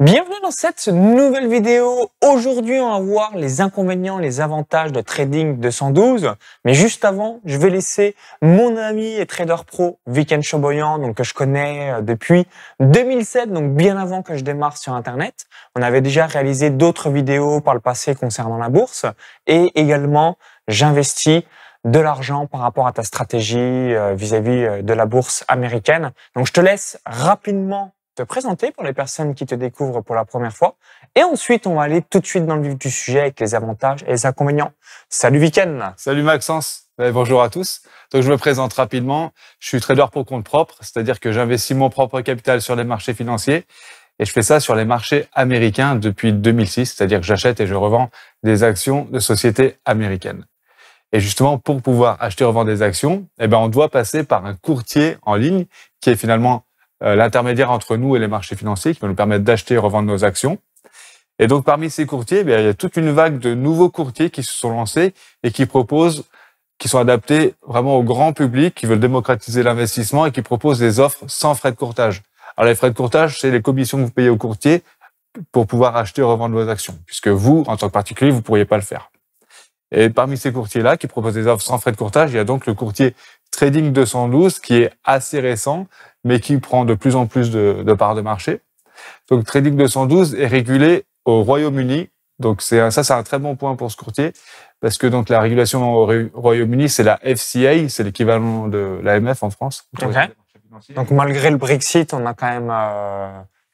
Bienvenue dans cette nouvelle vidéo. Aujourd'hui, on va voir les inconvénients, les avantages de Trading 212. Mais juste avant, je vais laisser mon ami et trader pro Viken Choboyan, donc que je connais depuis 2007, donc bien avant que je démarre sur Internet. On avait déjà réalisé d'autres vidéos par le passé concernant la bourse et également j'investis de l'argent par rapport à ta stratégie vis-à-vis de la bourse américaine. Donc, je te laisse rapidement te présenter pour les personnes qui te découvrent pour la première fois. Et ensuite, on va aller tout de suite dans le vif du sujet avec les avantages et les inconvénients. Salut Viken. Salut Maxence. Bonjour à tous. Donc, je me présente rapidement. Je suis trader pour compte propre, c'est-à-dire que j'investis mon propre capital sur les marchés financiers. Et je fais ça sur les marchés américains depuis 2006, c'est-à-dire que j'achète et je revends des actions de sociétés américaines. Et justement, pour pouvoir acheter et revendre des actions, on doit passer par un courtier en ligne qui est finalement l'intermédiaire entre nous et les marchés financiers qui va nous permettre d'acheter et revendre nos actions. Et donc, parmi ces courtiers, il y a toute une vague de nouveaux courtiers qui se sont lancés et qui sont adaptés vraiment au grand public, qui veulent démocratiser l'investissement et qui proposent des offres sans frais de courtage. Alors, les frais de courtage, c'est les commissions que vous payez au courtier pour pouvoir acheter et revendre vos actions, puisque vous, en tant que particulier, vous ne pourriez pas le faire. Et parmi ces courtiers-là, qui proposent des offres sans frais de courtage, il y a donc le courtier Trading 212, qui est assez récent, mais qui prend de plus en plus de parts de marché. Donc, Trading 212 est régulé au Royaume-Uni. Donc, c'est un très bon point pour ce courtier, parce que donc la régulation au Royaume-Uni, c'est la FCA, c'est l'équivalent de l'AMF en France. Okay. Donc, malgré le Brexit, on a quand même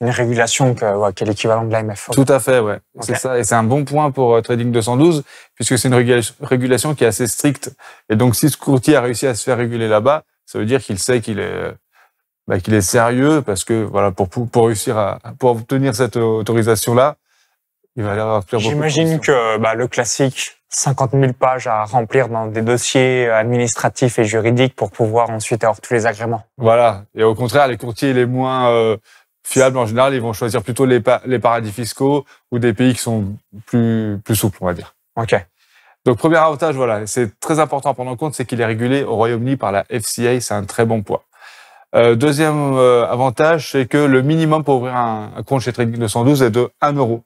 une régulation qui est l'équivalent de l'AMF. Tout à fait, ouais. Okay. C'est ça. Et c'est un bon point pour Trading 212, puisque c'est une régulation qui est assez stricte. Et donc, si ce courtier a réussi à se faire réguler là-bas, ça veut dire qu'il sait qu'il est sérieux, parce que voilà, pour réussir à obtenir cette autorisation-là, il va y avoir plusieurs. J'imagine que le classique, 50 000 pages à remplir dans des dossiers administratifs et juridiques pour pouvoir ensuite avoir tous les agréments. Voilà. Et au contraire, les courtiers les moins fiables, en général, ils vont choisir plutôt les paradis fiscaux ou des pays qui sont plus souples, on va dire. OK. Donc, premier avantage, voilà, c'est très important à prendre en compte, c'est qu'il est régulé au Royaume-Uni par la FCA, c'est un très bon point. Deuxième avantage, c'est que le minimum pour ouvrir un compte chez Trading 212 est de 1 euro.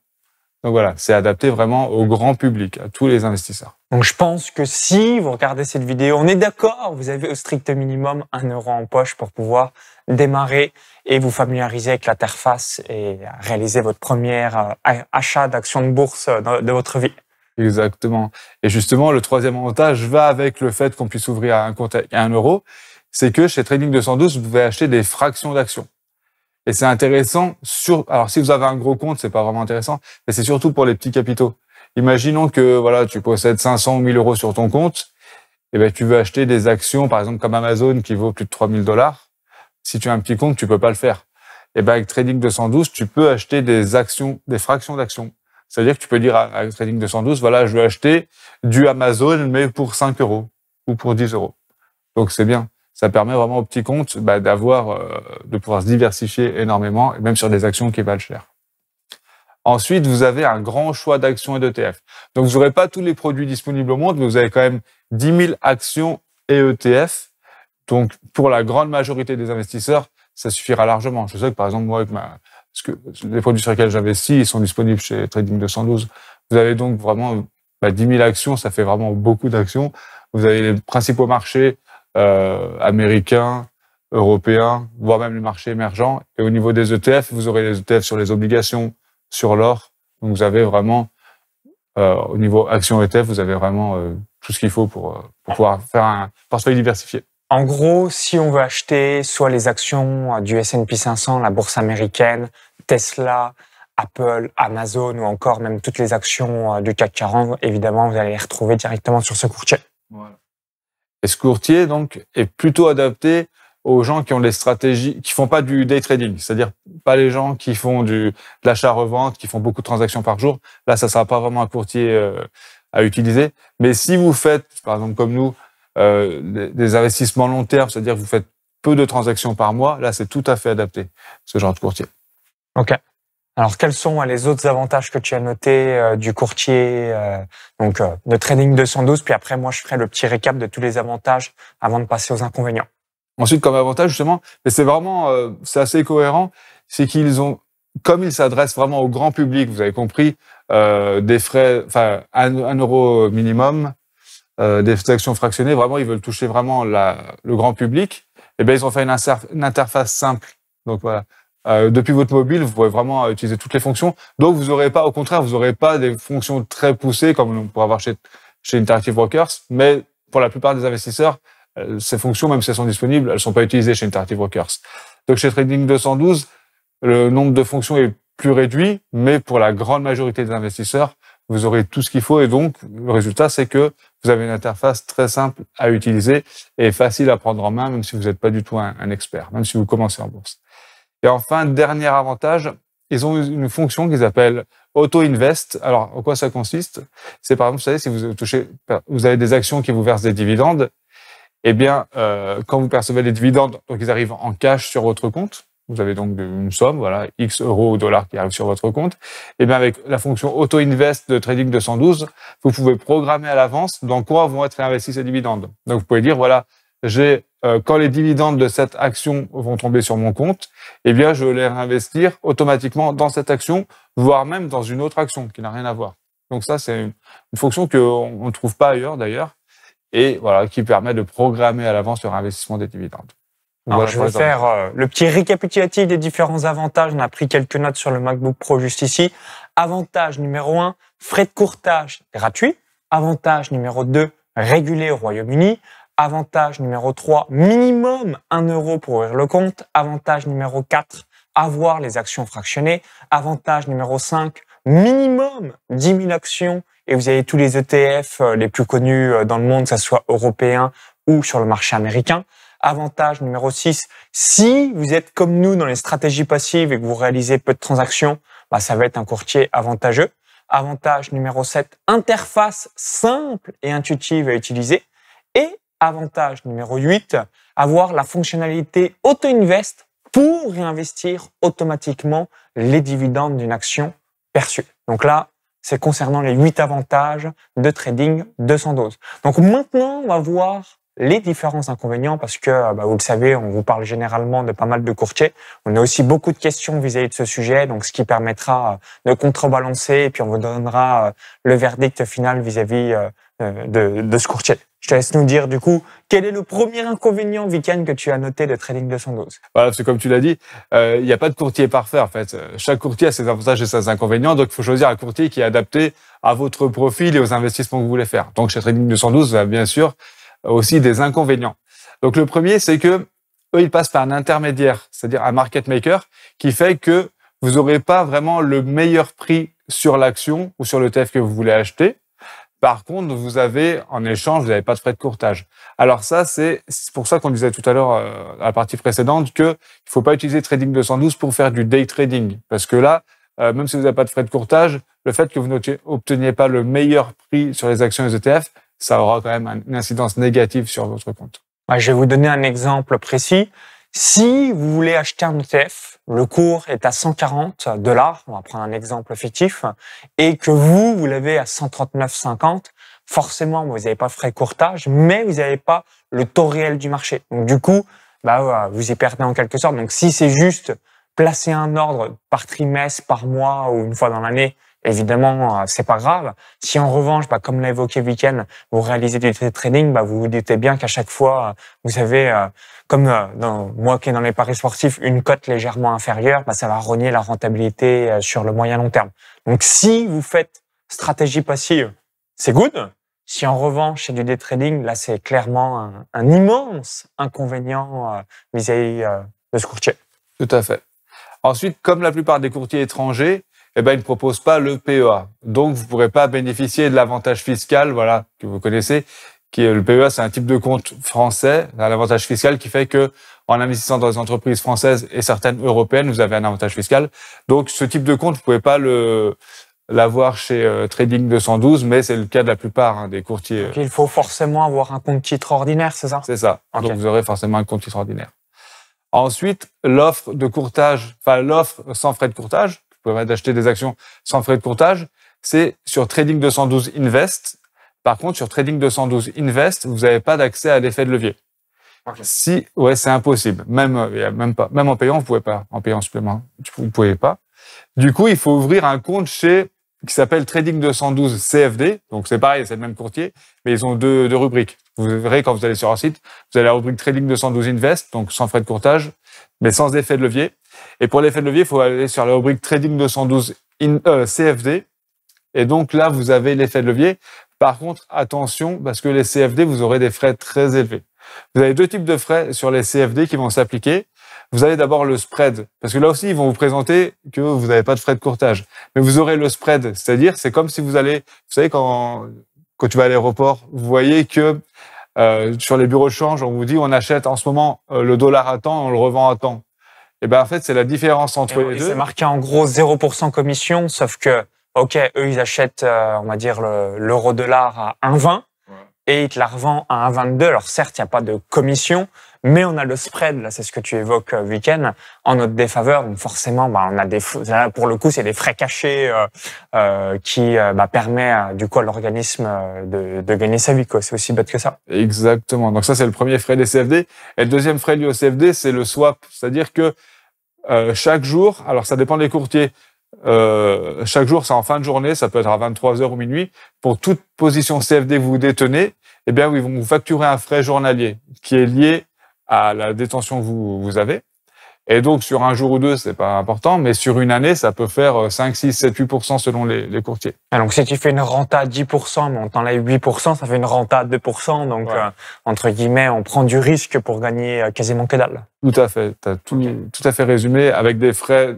Donc voilà, c'est adapté vraiment au grand public, à tous les investisseurs. Donc je pense que si vous regardez cette vidéo, on est d'accord, vous avez au strict minimum 1 euro en poche pour pouvoir démarrer et vous familiariser avec l'interface et réaliser votre premier achat d'actions de bourse de votre vie. Exactement. Et justement, le troisième avantage va avec le fait qu'on puisse ouvrir un compte à 1 euro, c'est que chez Trading 212, vous pouvez acheter des fractions d'actions. Et c'est intéressant, alors si vous avez un gros compte, c'est pas vraiment intéressant, mais c'est surtout pour les petits capitaux. Imaginons que voilà, tu possèdes 500 ou 1000 euros sur ton compte, et tu veux acheter des actions, par exemple comme Amazon, qui vaut plus de 3000 $. Si tu as un petit compte, tu peux pas le faire. Et avec Trading 212, tu peux acheter des actions, des fractions d'actions. C'est-à-dire que tu peux dire à Trading 212, voilà, je veux acheter du Amazon, mais pour 5 euros ou pour 10 euros. Donc c'est bien. Ça permet vraiment aux petits comptes de pouvoir se diversifier énormément, et même sur des actions qui valent cher. Ensuite, vous avez un grand choix d'actions et d'ETF. Donc, vous n'aurez pas tous les produits disponibles au monde, mais vous avez quand même 10 000 actions et ETF. Donc, pour la grande majorité des investisseurs, ça suffira largement. Je sais que, par exemple, moi, parce que les produits sur lesquels j'investis, ils sont disponibles chez Trading 212. Vous avez donc vraiment 10 000 actions, ça fait vraiment beaucoup d'actions. Vous avez les principaux marchés américains, européens, voire même les marchés émergents. Et au niveau des ETF, vous aurez les ETF sur les obligations, sur l'or. Donc vous avez vraiment, au niveau actions ETF, vous avez vraiment tout ce qu'il faut pour pouvoir faire un portefeuille diversifié. En gros, si on veut acheter soit les actions du S&P 500, la bourse américaine, Tesla, Apple, Amazon ou encore même toutes les actions du CAC 40, évidemment, vous allez les retrouver directement sur ce courtier. Voilà. Et ce courtier, donc, est plutôt adapté aux gens qui ont des stratégies, qui font pas du day trading. C'est-à-dire pas les gens qui font de l'achat-revente, qui font beaucoup de transactions par jour. Là, ça sera pas vraiment un courtier à utiliser. Mais si vous faites, par exemple, comme nous, des investissements long terme, c'est-à-dire que vous faites peu de transactions par mois, là, c'est tout à fait adapté, ce genre de courtier. OK. Alors, quels sont les autres avantages que tu as notés du courtier de Trading 212? Puis après, moi, je ferai le petit récap de tous les avantages avant de passer aux inconvénients. Ensuite, comme avantage, justement, mais c'est vraiment, c'est assez cohérent, c'est qu'ils ont comme il s'adresse vraiment au grand public, vous avez compris, des frais, enfin, 1 euro minimum, des actions fractionnées, vraiment, ils veulent toucher vraiment le grand public. Eh bien, ils ont fait une interface simple. Donc, voilà. Depuis votre mobile, vous pouvez vraiment utiliser toutes les fonctions. Donc, vous aurez pas, au contraire, vous aurez pas des fonctions très poussées comme on pourrait avoir chez Interactive Brokers. Mais pour la plupart des investisseurs, ces fonctions, même si elles sont disponibles, elles sont pas utilisées chez Interactive Brokers. Donc, chez Trading 212, le nombre de fonctions est plus réduit, mais pour la grande majorité des investisseurs, vous aurez tout ce qu'il faut. Et donc, le résultat, c'est que vous avez une interface très simple à utiliser et facile à prendre en main, même si vous n'êtes pas du tout un expert, même si vous commencez en bourse. Et enfin, dernier avantage, ils ont une fonction qu'ils appellent Auto Invest. Alors, en quoi ça consiste? C'est par exemple, vous savez, si vous avez des actions qui vous versent des dividendes, eh bien, quand vous percevez les dividendes, donc ils arrivent en cash sur votre compte. Vous avez donc une somme, voilà, X euros ou dollars qui arrivent sur votre compte. Et bien, avec la fonction Auto Invest de Trading 212, vous pouvez programmer à l'avance dans quoi vont être réinvestis ces dividendes. Donc, vous pouvez dire, voilà, quand les dividendes de cette action vont tomber sur mon compte, eh bien, je vais les réinvestir automatiquement dans cette action, voire même dans une autre action qui n'a rien à voir. Donc ça, c'est une fonction qu'on ne trouve pas ailleurs d'ailleurs, et voilà, qui permet de programmer à l'avance le réinvestissement des dividendes. Alors, je vais faire le petit récapitulatif des différents avantages. On a pris quelques notes sur le MacBook Pro juste ici. Avantage numéro 1, frais de courtage gratuits. Avantage numéro 2, régulé au Royaume-Uni. Avantage numéro 3, minimum 1 euro pour ouvrir le compte. Avantage numéro 4, avoir les actions fractionnées. Avantage numéro 5, minimum 10 000 actions. Et vous avez tous les ETF les plus connus dans le monde, que ce soit européen ou sur le marché américain. Avantage numéro 6, si vous êtes comme nous dans les stratégies passives et que vous réalisez peu de transactions, ça va être un courtier avantageux. Avantage numéro 7, interface simple et intuitive à utiliser. Et avantage numéro 8, avoir la fonctionnalité Auto-Invest pour réinvestir automatiquement les dividendes d'une action perçue. Donc là, c'est concernant les 8 avantages de Trading 212. Donc maintenant, on va voir les différents inconvénients parce que, vous le savez, on vous parle généralement de pas mal de courtiers. On a aussi beaucoup de questions vis-à-vis de ce sujet, donc ce qui permettra de contrebalancer et puis on vous donnera le verdict final vis-à-vis de ce courtier. Je te laisse nous dire du coup, quel est le premier inconvénient, Viken, que tu as noté de Trading 212? Voilà, c'est comme tu l'as dit, il n'y a pas de courtier parfait en fait. Chaque courtier a ses avantages et ses inconvénients, donc il faut choisir un courtier qui est adapté à votre profil et aux investissements que vous voulez faire. Donc chez Trading 212, vous avez bien sûr aussi des inconvénients. Donc le premier, c'est que eux, ils passent par un intermédiaire, c'est-à-dire un market maker, qui fait que vous n'aurez pas vraiment le meilleur prix sur l'action ou sur l'ETF que vous voulez acheter. Par contre, vous avez, en échange, vous n'avez pas de frais de courtage. Alors ça, c'est pour ça qu'on disait tout à l'heure, à la partie précédente, que il faut pas utiliser Trading 212 pour faire du day trading. Parce que là, même si vous n'avez pas de frais de courtage, le fait que vous n'obteniez pas le meilleur prix sur les actions et les ETF, ça aura quand même une incidence négative sur votre compte. Je vais vous donner un exemple précis. Si vous voulez acheter un ETF, le cours est à 140 $, on va prendre un exemple fictif, et que vous l'avez à 139,50, forcément, vous n'avez pas de frais de courtage, mais vous n'avez pas le taux réel du marché. Donc, du coup, vous y perdez en quelque sorte. Donc, si c'est juste placer un ordre par trimestre, par mois ou une fois dans l'année, évidemment, c'est pas grave. Si en revanche, comme l'a évoqué Viken, vous réalisez du trading, vous vous doutez bien qu'à chaque fois, vous avez, moi qui est dans les paris sportifs, une cote légèrement inférieure, ça va rogner la rentabilité sur le moyen long terme. Donc, si vous faites stratégie passive, c'est good. Si en revanche, c'est du day trading, là, c'est clairement un immense inconvénient vis-à-vis de ce courtier. Tout à fait. Ensuite, comme la plupart des courtiers étrangers, ils ne proposent pas le PEA. Donc, vous ne pourrez pas bénéficier de l'avantage fiscal, que vous connaissez, qui est le PEA, c'est un type de compte français, un avantage fiscal qui fait que, en investissant dans des entreprises françaises et certaines européennes, vous avez un avantage fiscal. Donc, ce type de compte, vous ne pouvez pas l'avoir chez Trading 212, mais c'est le cas de la plupart des courtiers. Donc, il faut forcément avoir un compte titre ordinaire, c'est ça? C'est ça. Okay. Donc, vous aurez forcément un compte titre ordinaire. Ensuite, l'offre de courtage, l'offre sans frais de courtage, vous pouvez acheter des actions sans frais de courtage, c'est sur Trading 212 Invest. Par contre, sur Trading 212 Invest, vous n'avez pas d'accès à l'effet de levier. Okay. C'est impossible. Même en payant, vous pouvez pas. En payant supplément, vous pouvez pas. Du coup, il faut ouvrir un compte qui s'appelle Trading 212 CFD. Donc, c'est pareil, c'est le même courtier, mais ils ont deux rubriques. Vous verrez quand vous allez sur leur site, vous avez la rubrique Trading 212 Invest, donc sans frais de courtage, mais sans effet de levier. Et pour l'effet de levier, il faut aller sur la rubrique Trading 212 CFD. Et donc là, vous avez l'effet de levier. Par contre, attention, parce que les CFD, vous aurez des frais très élevés. Vous avez deux types de frais sur les CFD qui vont s'appliquer. Vous avez d'abord le spread, parce que là aussi, ils vont vous présenter que vous n'avez pas de frais de courtage. Mais vous aurez le spread, c'est-à-dire, c'est comme si vous savez, quand tu vas à l'aéroport, vous voyez que sur les bureaux de change, on vous dit on achète en ce moment le dollar à temps, on le revend à temps. Et ben en fait, c'est la différence entre les deux. C'est marqué en gros 0% commission, sauf que, ok, eux, ils achètent, on va dire, l'euro-dollar à 1,20 et ils te la revendent à 1,22. Alors certes, il n'y a pas de commission, mais on a le spread, là, c'est ce que tu évoques, Week-end, en notre défaveur. Donc forcément, on a là, pour le coup, c'est des frais cachés qui permet du coup à l'organisme de gagner sa vie, quoi. C'est aussi bête que ça. Exactement. Donc ça, c'est le premier frais des CFD. Et le deuxième frais lié au CFD, c'est le swap. C'est-à-dire que chaque jour, alors ça dépend des courtiers, chaque jour, c'est en fin de journée, ça peut être à 23h ou minuit. Pour toute position CFD que vous détenez, eh bien, ils vont vous facturer un frais journalier qui est lié à la détention que vous avez. Et donc, sur un jour ou deux, c'est pas important, mais sur une année, ça peut faire 5, 6, 7, 8% selon les courtiers. Ah, donc, si tu fais une renta à 10%, mais on t'enlève 8%, ça fait une renta à 2%. Donc, entre guillemets, on prend du risque pour gagner quasiment que dalle. Tout à fait. Tu as tout à fait résumé. Avec des frais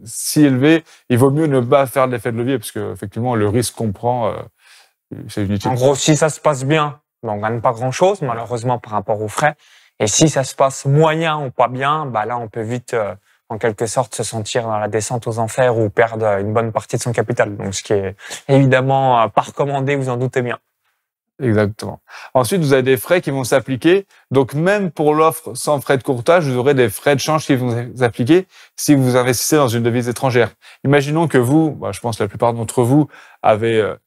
si élevés, il vaut mieux ne pas faire de l'effet de levier, parce que effectivement, le risque qu'on prend, c'est inutile. En gros, si ça se passe bien, on gagne pas grand-chose, malheureusement, par rapport aux frais. Et si ça se passe moyen ou pas bien, là, on peut vite, en quelque sorte, se sentir dans la descente aux enfers ou perdre une bonne partie de son capital. Donc, ce qui est évidemment pas recommandé, vous en doutez bien. Exactement. Ensuite, vous avez des frais qui vont s'appliquer. Donc, même pour l'offre sans frais de courtage, vous aurez des frais de change qui vont s'appliquer si vous investissez dans une devise étrangère. Imaginons que vous, je pense que la plupart d'entre vous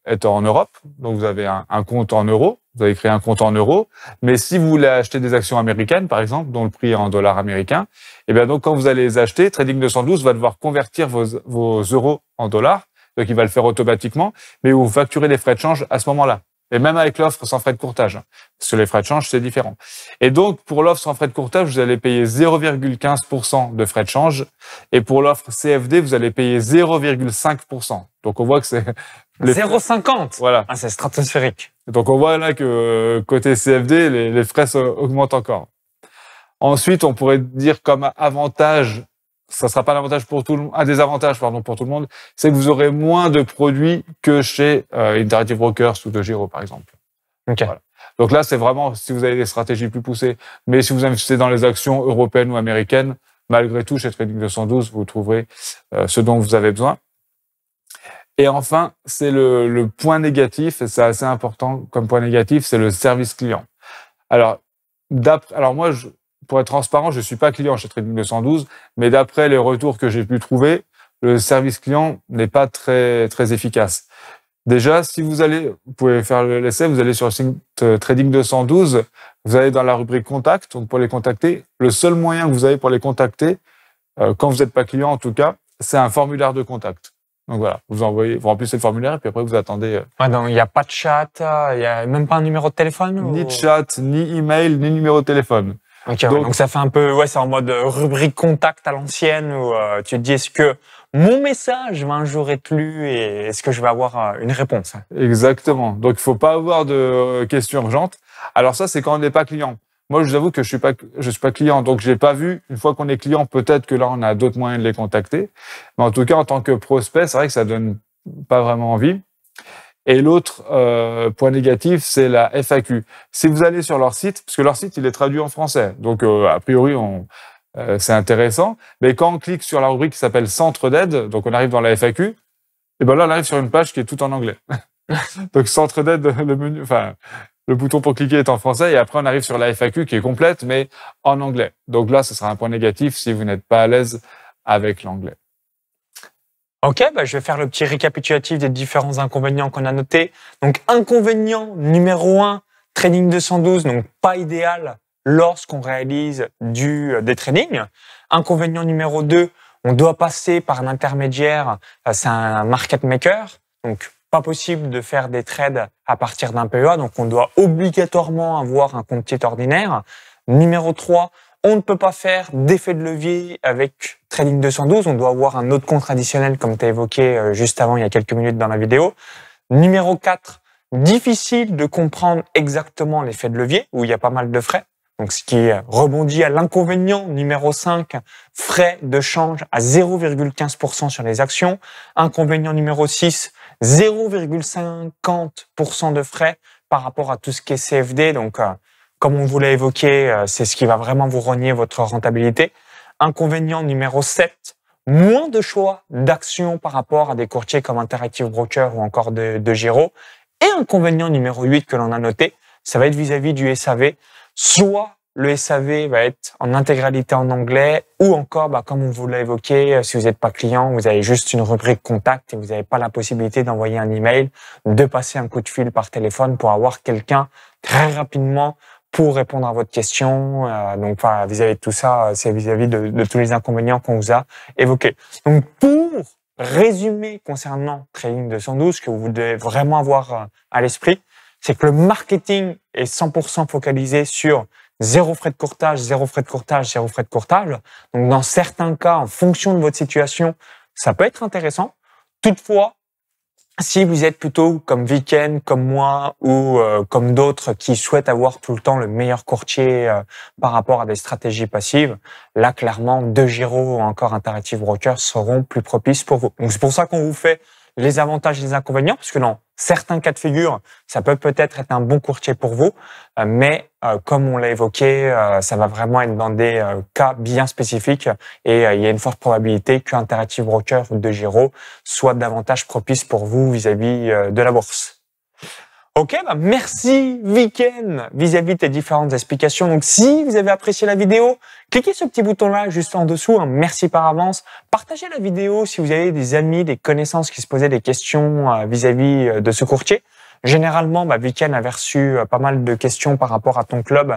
êtes en Europe, donc vous avez un compte en euros, vous avez créé un compte en euros. Mais si vous voulez acheter des actions américaines, par exemple, dont le prix est en dollars américains, et bien donc quand vous allez les acheter, Trading 212 va devoir convertir vos euros en dollars, donc il va le faire automatiquement, mais vous facturez les frais de change à ce moment-là. Et même avec l'offre sans frais de courtage, parce que les frais de change, c'est différent. Et donc, pour l'offre sans frais de courtage, vous allez payer 0,15% de frais de change. Et pour l'offre CFD, vous allez payer 0,5%. Donc, on voit que c'est... 0,50 ? Voilà. Ah, c'est stratosphérique. Donc, on voit là que côté CFD, les frais augmentent encore. Ensuite, on pourrait dire comme avantage, ça sera pas l'avantage pour tout le monde, un des avantages, pardon, pour tout le monde, c'est que vous aurez moins de produits que chez Interactive Brokers ou De Giro, par exemple. Okay. Voilà. Donc là, c'est vraiment si vous avez des stratégies plus poussées. Mais si vous investissez dans les actions européennes ou américaines, malgré tout, chez Trading 212, vous trouverez ce dont vous avez besoin. Et enfin, c'est le point négatif, et c'est assez important comme point négatif, c'est le service client. Alors moi, pour être transparent, je suis pas client chez Trading 212, mais d'après les retours que j'ai pu trouver, le service client n'est pas très, très efficace. Déjà, si vous pouvez faire l'essai, vous allez sur le site Trading 212, vous allez dans la rubrique contact, donc pour les contacter. Le seul moyen que vous avez pour les contacter, quand vous n'êtes pas client en tout cas, c'est un formulaire de contact. Donc voilà, vous remplissez le formulaire et puis après vous attendez. Donc il n'y a pas de chat, il n'y a même pas un numéro de téléphone Ni de chat, ni email, ni numéro de téléphone. Okay, donc ça fait un peu, c'est en mode rubrique contact à l'ancienne où tu te dis est-ce que mon message va un jour être lu et est-ce que je vais avoir une réponse? Exactement. Donc il faut pas avoir de questions urgentes. Alors ça, c'est quand on n'est pas client. Moi, je vous avoue que je suis pas client, donc j'ai pas vu. Une fois qu'on est client, peut-être que là, on a d'autres moyens de les contacter. Mais en tout cas, en tant que prospect, c'est vrai que ça donne pas vraiment envie. Et l'autre point négatif, c'est la FAQ. Si vous allez sur leur site, parce que leur site, il est traduit en français, donc a priori, c'est intéressant. Mais quand on clique sur la rubrique qui s'appelle Centre d'aide, donc on arrive dans la FAQ, et ben là, on arrive sur une page qui est tout en anglais. Donc Centre d'aide, le menu, le bouton pour cliquer est en français, et après on arrive sur la FAQ qui est complète, mais en anglais. Donc là, ce sera un point négatif si vous n'êtes pas à l'aise avec l'anglais. Ok, je vais faire le petit récapitulatif des différents inconvénients qu'on a notés. Donc, inconvénient numéro 1, Trading 212, donc pas idéal lorsqu'on réalise des tradings. Inconvénient numéro 2, On doit passer par un intermédiaire, c'est un market maker. Donc, pas possible de faire des trades à partir d'un PEA. Donc, on doit obligatoirement avoir un compte titre ordinaire. Numéro 3, on ne peut pas faire d'effet de levier avec Trading 212. On doit avoir un autre compte traditionnel comme tu as évoqué juste avant, il y a quelques minutes dans la vidéo. Numéro 4, difficile de comprendre exactement l'effet de levier où il y a pas mal de frais. Donc, ce qui rebondit à l'inconvénient. Numéro 5, frais de change à 0,15% sur les actions. Inconvénient numéro 6, 0,50% de frais par rapport à tout ce qui est CFD. Donc, comme on vous l'a évoqué, c'est ce qui va vraiment vous rogner votre rentabilité. Inconvénient numéro 7, moins de choix d'actions par rapport à des courtiers comme Interactive Broker ou encore de Giro. Et inconvénient numéro 8 que l'on a noté, ça va être vis-à-vis du SAV. Soit le SAV va être en intégralité en anglais ou encore, comme on vous l'a évoqué, si vous n'êtes pas client, vous avez juste une rubrique contact et vous n'avez pas la possibilité d'envoyer un email, de passer un coup de fil par téléphone pour avoir quelqu'un très rapidement pour répondre à votre question. Donc, vis-à-vis de tout ça, c'est vis-à-vis de tous les inconvénients qu'on vous a évoqués. Donc, pour résumer concernant Trading 212, ce que vous devez vraiment avoir à l'esprit, c'est que le marketing est 100% focalisé sur zéro frais de courtage, zéro frais de courtage, zéro frais de courtage. Donc, dans certains cas, en fonction de votre situation, ça peut être intéressant. Toutefois, si vous êtes plutôt comme Viken, comme moi ou comme d'autres qui souhaitent avoir tout le temps le meilleur courtier par rapport à des stratégies passives, là, clairement, DeGiro ou encore Interactive Brokers seront plus propices pour vous. Donc, c'est pour ça qu'on vous fait les avantages et les inconvénients, parce que dans certains cas de figure, ça peut peut-être être un bon courtier pour vous, mais comme on l'a évoqué, ça va vraiment être dans des cas bien spécifiques et il y a une forte probabilité qu'Interactive Broker ou DeGiro soit davantage propice pour vous vis-à-vis de la bourse. Ok, merci Viken vis-à-vis de tes différentes explications. Donc, si vous avez apprécié la vidéo, cliquez sur ce petit bouton-là juste en dessous. Merci par avance. Partagez la vidéo si vous avez des amis, des connaissances qui se posaient des questions vis-à-vis de ce courtier. Généralement, Viken avait reçu pas mal de questions par rapport à ton club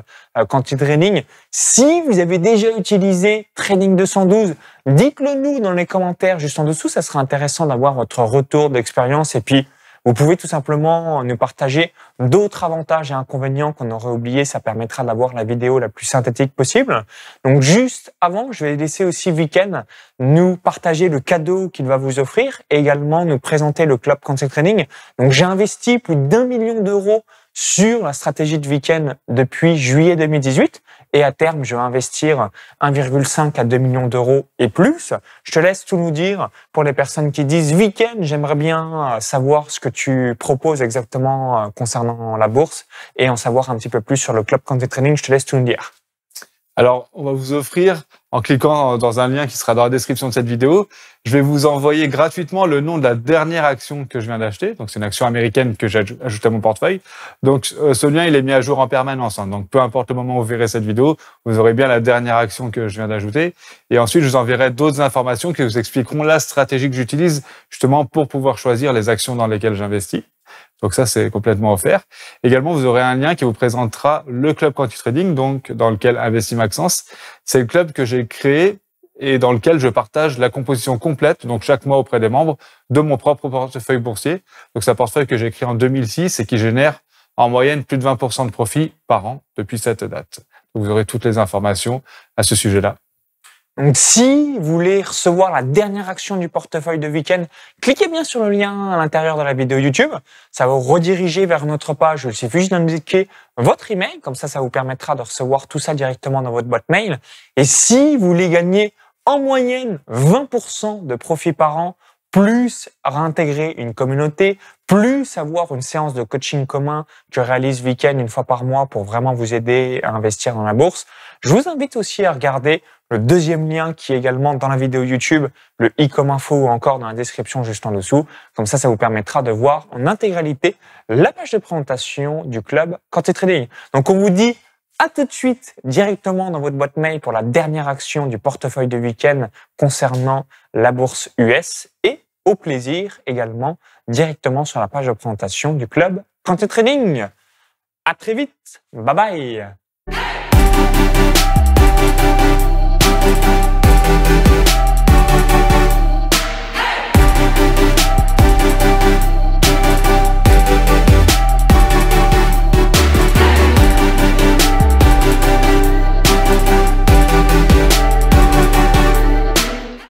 Quanti Trading. Si vous avez déjà utilisé Trading 212, dites-le nous dans les commentaires juste en dessous. Ça sera intéressant d'avoir votre retour d'expérience et puis vous pouvez tout simplement nous partager d'autres avantages et inconvénients qu'on aurait oubliés. Ça permettra d'avoir la vidéo la plus synthétique possible. Donc, juste avant, je vais laisser aussi Viken nous partager le cadeau qu'il va vous offrir et également nous présenter le club Quanti Trading. Donc, j'ai investi plus d'1 million d'euros sur la stratégie de Viken depuis juillet 2018. Et à terme, je vais investir 1,5 à 2 millions d'euros et plus. Je te laisse tout nous dire pour les personnes qui disent « Viken, j'aimerais bien savoir ce que tu proposes exactement concernant la bourse et en savoir un petit peu plus sur le club Quanti Trading ». Je te laisse tout nous dire. Alors, on va vous offrir, en cliquant dans un lien qui sera dans la description de cette vidéo, je vais vous envoyer gratuitement le nom de la dernière action que je viens d'acheter. Donc, c'est une action américaine que j'ai ajoutée à mon portefeuille. Donc, ce lien, il est mis à jour en permanence. Donc, peu importe le moment où vous verrez cette vidéo, vous aurez bien la dernière action que je viens d'ajouter. Et ensuite, je vous enverrai d'autres informations qui vous expliqueront la stratégie que j'utilise justement pour pouvoir choisir les actions dans lesquelles j'investis. Donc ça, c'est complètement offert. Également, vous aurez un lien qui vous présentera le club Quanti Trading, donc dans lequel investit Maxence. C'est le club que j'ai créé et dans lequel je partage la composition complète, donc chaque mois auprès des membres, de mon propre portefeuille boursier. Donc c'est un portefeuille que j'ai créé en 2006 et qui génère en moyenne plus de 20% de profit par an depuis cette date. Donc vous aurez toutes les informations à ce sujet-là. Donc, si vous voulez recevoir la dernière action du portefeuille de Viken, cliquez bien sur le lien à l'intérieur de la vidéo YouTube. Ça va vous rediriger vers notre page. Il suffit juste d'indiquer votre email. Comme ça vous permettra de recevoir tout ça directement dans votre boîte mail. Et si vous voulez gagner en moyenne 20% de profit par an, plus réintégrer une communauté, plus avoir une séance de coaching commun que réalise Viken une fois par mois pour vraiment vous aider à investir dans la bourse, je vous invite aussi à regarder le deuxième lien qui est également dans la vidéo YouTube, le i comme info ou encore dans la description juste en dessous. Comme ça vous permettra de voir en intégralité la page de présentation du club Quanti Trading. Donc, on vous dit à tout de suite directement dans votre boîte mail pour la dernière action du portefeuille de Viken concernant la bourse US et au plaisir également directement sur la page de présentation du club Quanti Trading. À très vite. Bye bye.